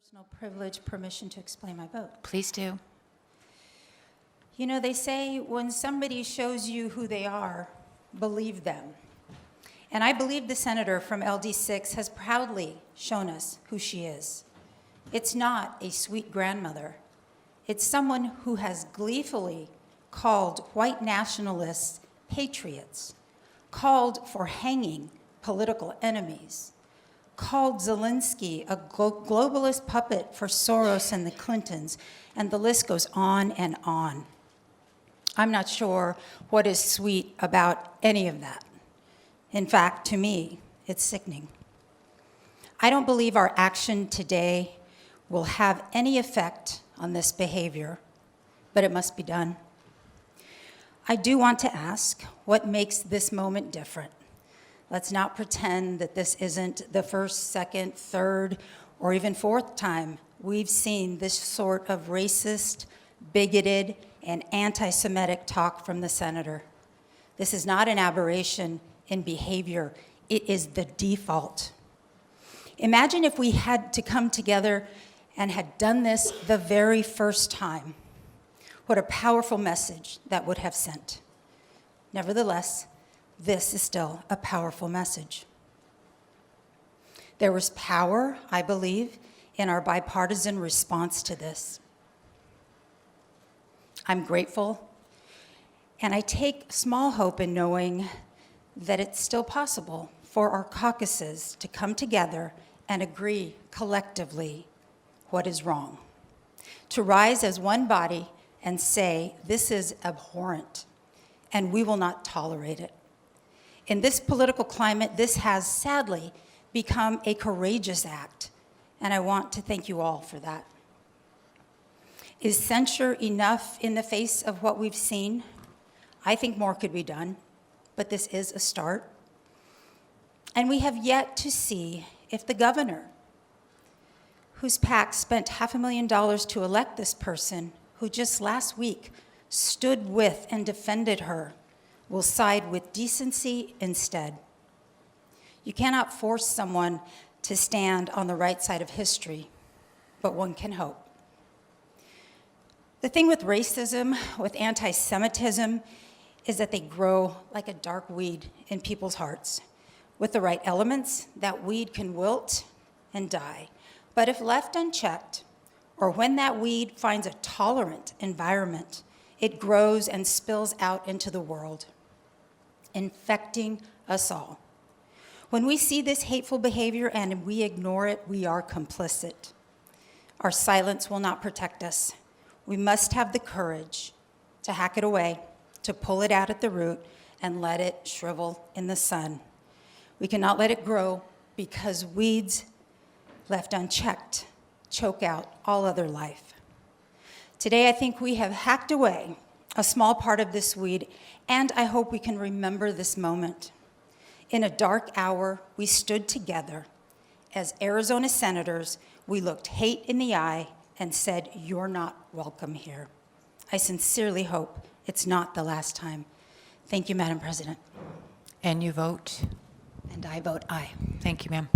Personal privilege, permission to explain my vote. Please do. You know, they say when somebody shows you who they are, believe them. And I believe the senator from LD6 has proudly shown us who she is. It's not a sweet grandmother. It's someone who has gleefully called white nationalists patriots, called for hanging political enemies, called Zelensky a globalist puppet for Soros and the Clintons, and the list goes on and on. I'm not sure what is sweet about any of that. In fact, to me, it's sickening. I don't believe our action today will have any effect on this behavior, but it must be done. I do want to ask, what makes this moment different? Let's not pretend that this isn't the first, second, third, or even fourth time we've seen this sort of racist, bigoted, and anti-Semitic talk from the senator. This is not an aberration in behavior. It is the default. Imagine if we had to come together and had done this the very first time. What a powerful message that would have sent. Nevertheless, this is still a powerful message. There was power, I believe, in our bipartisan response to this. I'm grateful, and I take small hope in knowing that it's still possible for our caucuses to come together and agree collectively what is wrong, to rise as one body and say, this is abhorrent, and we will not tolerate it. In this political climate, this has sadly become a courageous act, and I want to thank you all for that. Is censure enough in the face of what we've seen? I think more could be done, but this is a start. And we have yet to see if the governor, whose PAC spent $500,000 to elect this person, who just last week stood with and defended her, will side with decency instead. You cannot force someone to stand on the right side of history, but one can hope. The thing with racism, with anti-Semitism, is that they grow like a dark weed in people's hearts. With the right elements, that weed can wilt and die. But if left unchecked, or when that weed finds a tolerant environment, it grows and spills out into the world, infecting us all. When we see this hateful behavior and we ignore it, we are complicit. Our silence will not protect us. We must have the courage to hack it away, to pull it out at the root, and let it shrivel in the sun. We cannot let it grow because weeds left unchecked choke out all other life. Today, I think we have hacked away a small part of this weed, and I hope we can remember this moment. In a dark hour, we stood together. As Arizona senators, we looked hate in the eye and said, "You're not welcome here." I sincerely hope it's not the last time. Thank you, Madam President. And you vote? And I vote aye. Thank you, ma'am.